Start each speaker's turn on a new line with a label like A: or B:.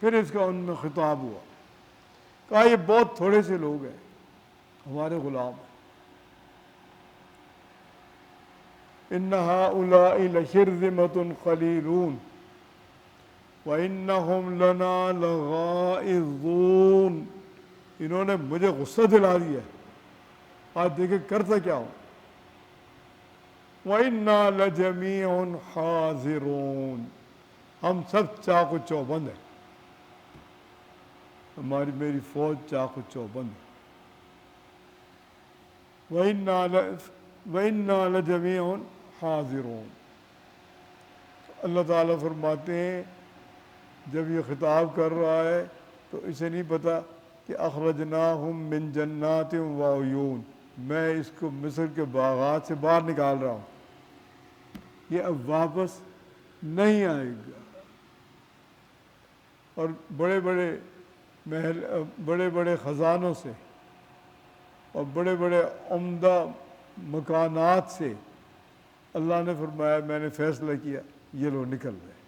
A: پھر اس کا ان میں خطاب ہوا، کہا یہ بہت تھوڑے سے لوگ ہیں، ہمارے غلام ہیں۔ ان هؤلاء لشرذمة قلیلون وانہم لنا لغائظون، انہوں نے مجھے غصہ دلا دیا، آج دیکھیں کرتا کیا ہوں۔ وَإِنَّا لَجَمِيعٌ حَاذِرُونَ، ہم سب چاق و چوبند ہیں، میری فوج چاق و چوبند ہے۔ وَإِنَّا لَجَمِيعٌ حَاذِرُونَ۔ اللہ تعالیٰ فرماتے ہیں جب یہ خطاب کر رہا ہے تو اسے نہیں پتا کہ اخرجناہم من جنات وعیون، میں اس کو مصر کے باغات سے باہر نکال رہا ہوں، یہ اب واپس نہیں آئے گا، اور بڑے بڑے محل، بڑے بڑے خزانوں سے اور بڑے بڑے عمدہ مکانات سے اللہ نے فرمایا میں نے فیصلہ کیا یہ لوگ نکل رہے ہیں۔